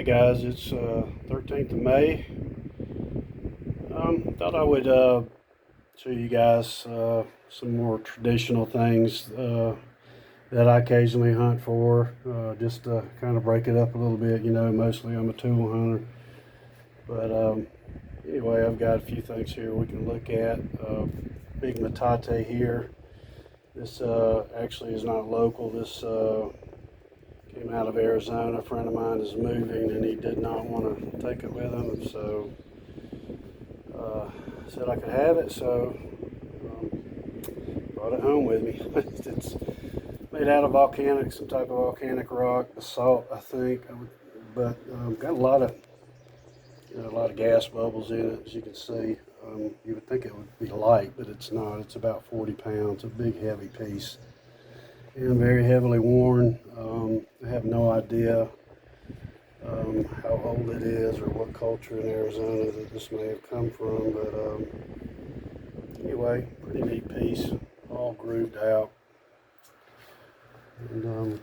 guys, it's 13th of May. Thought I would show you guys some more traditional things that I occasionally hunt for, just to kind of break it up a little bit. You know, mostly I'm a tool hunter, but anyway, I've got a few things here we can look at. Big metate here. This actually is not local. This came out of Arizona. A friend of mine is moving and he did not want to take it with him, so said I could have it, so brought it home with me. It's made out of some type of volcanic rock, basalt, I think, but got a lot of gas bubbles in it, as you can see. You would think it would be light, but it's not. It's about 40 pounds, a big heavy piece, and very heavily worn. I have no idea how old it is or what culture in Arizona that this may have come from, but anyway, pretty neat piece, all grooved out. And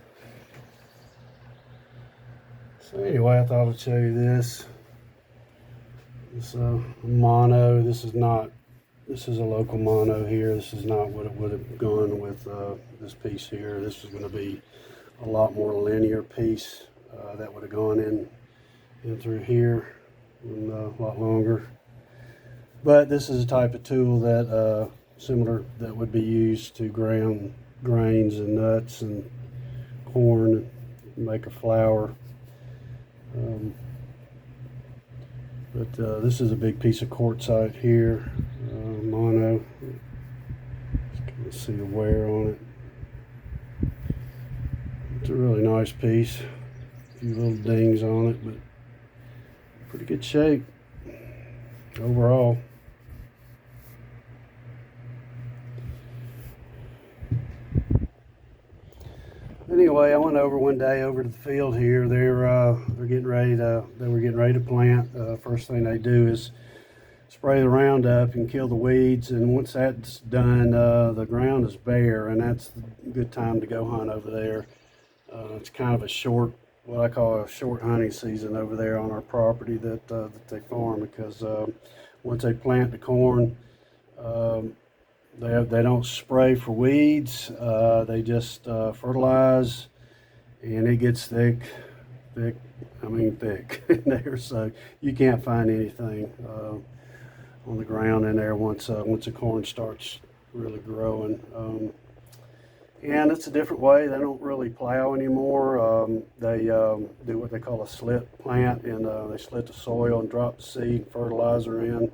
so anyway, I thought I'd show you this. This mono. This is a local mono here. This is not what it would have gone with this piece here. This is going to be a lot more linear piece that would have gone in through here, and a lot longer. But this is a type of tool that similar that would be used to ground grains and nuts and corn, and make a flour. But this is a big piece of quartzite here, mono. Just kind of see the wear on it. It's a really nice piece. A few little dings on it, but pretty good shape overall. Anyway, I went over one day over to the field here. They were getting ready to plant. First thing they do is spray the Roundup and kill the weeds, and once that's done, the ground is bare, and that's a good time to go hunt over there. It's kind of what I call a short hunting season over there on our property that they farm, because once they plant the corn, they don't spray for weeds. They just fertilize, and it gets thick in there, so you can't find anything on the ground in there once the corn starts really growing. And it's a different way. They don't really plow anymore. They do what they call a slit plant, and they slit the soil and drop the seed and fertilizer in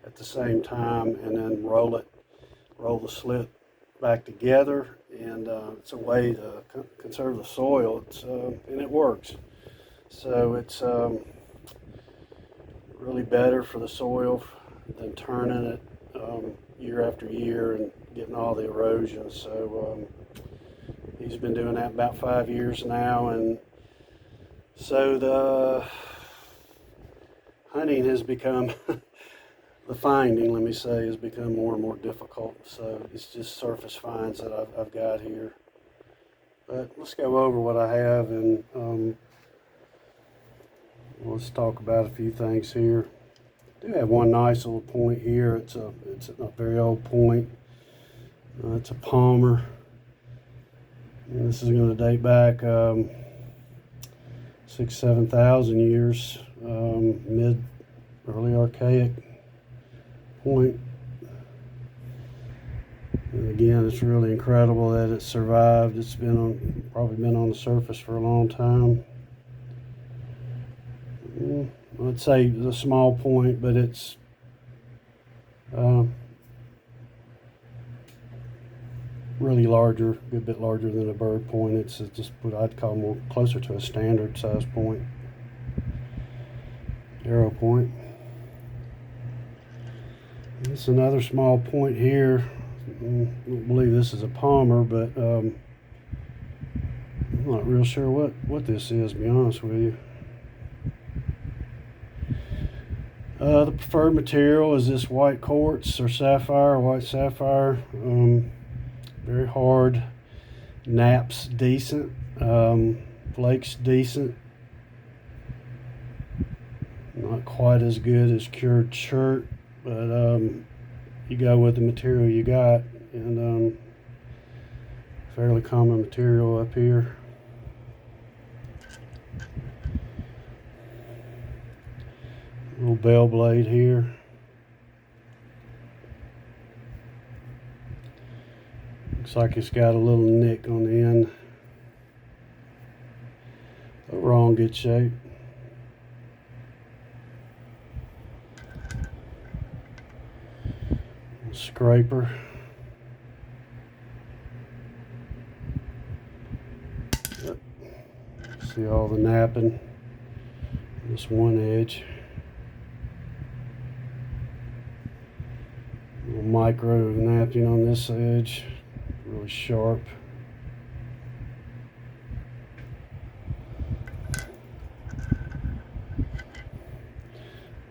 at the same time, and then roll the slit back together. And it's a way to conserve the soil. And it works. So it's really better for the soil than turning it year after year and getting all the erosion. So he's been doing that about 5 years now, and so the hunting has become the finding, let me say, has become more and more difficult. So it's just surface finds that I've got here. But let's go over what I have, and let's talk about a few things here. I do have one nice little point here. It's a very old point. It's a Palmer. And this is going to date back 7,000 years, early archaic point. And again, it's really incredible that it survived. It's probably been on the surface for a long time. I'd say it's a small point, but it's really larger, a good bit larger than a bird point. It's just what I'd call more closer to a standard size point, arrow point. It's another small point here. I don't believe this is a Palmer, but I'm not real sure what this is, to be honest with you. The preferred material is this white quartz or sapphire, white sapphire. Very hard, naps decent, flakes decent. Not quite as good as cured shirt, but you go with the material you got, and fairly common material up here. Little bell blade here. Looks like it's got a little nick on the end. Overall in good shape. Scraper. Yep. See all the napping. This one edge. Little micro napping on this edge. Really sharp.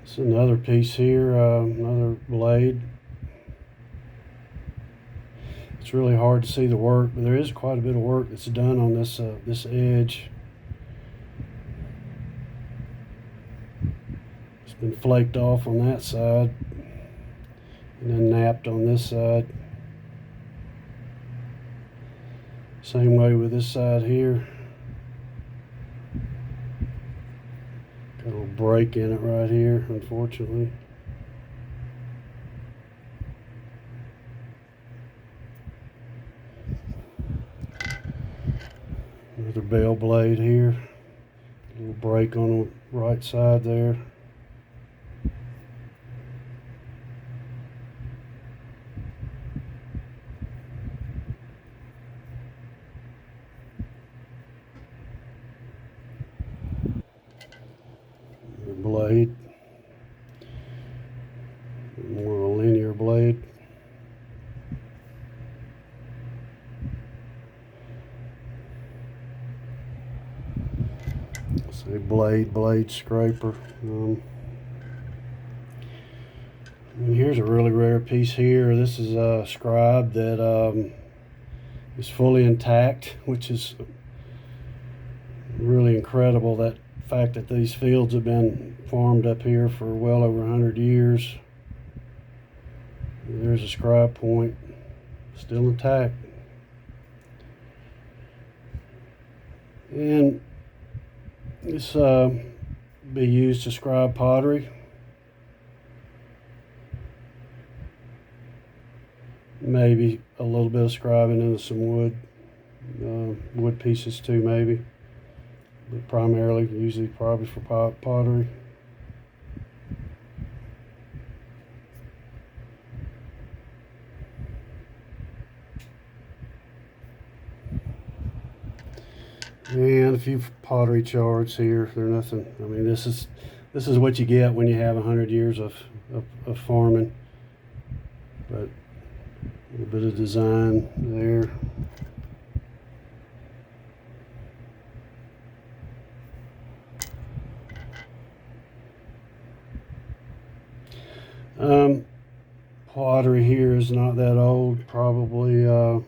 It's another piece here, another blade. It's really hard to see the work, but there is quite a bit of work that's done on this this edge. It's been flaked off on that side and then napped on this side. Same way with this side here. Got a little break in it right here, unfortunately. Another bell blade here. A little break on the right side there. Another blade. More of a linear blade. Say blade scraper. And here's a really rare piece here. This is a scribe that is fully intact, which is really incredible. That fact that these fields have been farmed up here for well over 100 years. There's a scribe point, still intact. And this be used to scribe pottery. Maybe a little bit of scribing into some wood pieces too, maybe. But primarily, usually probably for pottery. And a few pottery charts here. They're nothing. I mean, this is what you get when you have 100 years of farming. But a little bit of design there. Pottery here is not that old. Probably no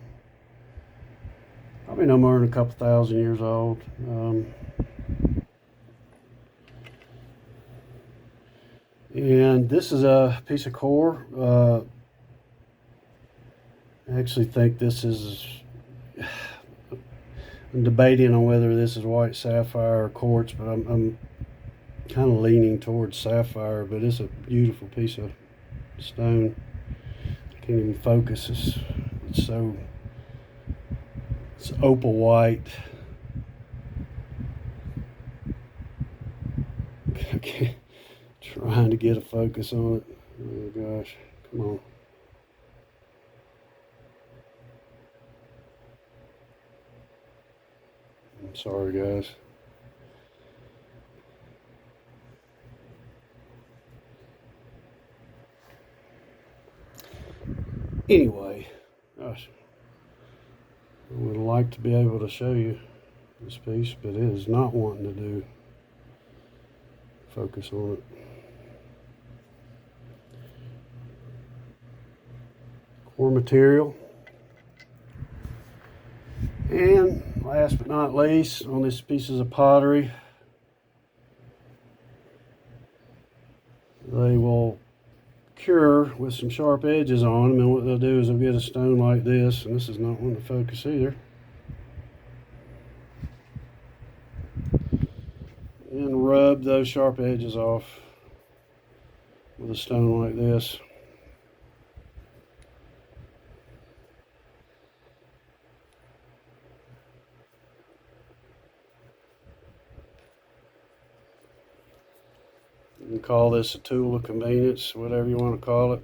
more than a couple thousand years old. And this is a piece of core. I actually think this is, I'm debating on whether this is white sapphire or quartz, but I'm kind of leaning towards sapphire, but it's a beautiful piece of stone. I can't even focus. It's opal white. Okay, trying to get a focus on it. Oh gosh, come on. I'm sorry, guys. Anyway, gosh, I would like to be able to show you this piece, but it is not wanting to do focus on it. Core material. And last but not least, on these pieces of pottery, they will cure with some sharp edges on them, and what they'll do is they'll get a stone like this, and this is not one to focus either, and rub those sharp edges off with a stone like this. You can call this a tool of convenience, whatever you want to call it.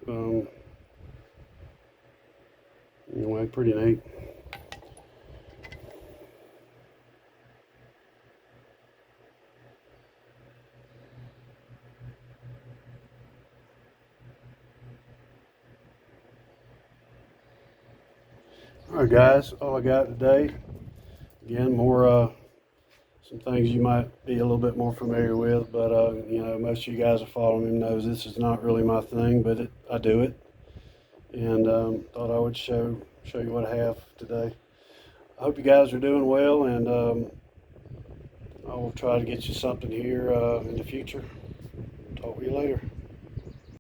Anyway, pretty neat. Alright guys, all I got today. Again, more some things you might be a little bit more familiar with, but you know, most of you guys are following me knows this is not really my thing, but I do it, and thought I would show you what I have today. I hope you guys are doing well, and I will try to get you something here in the future. Talk to you later.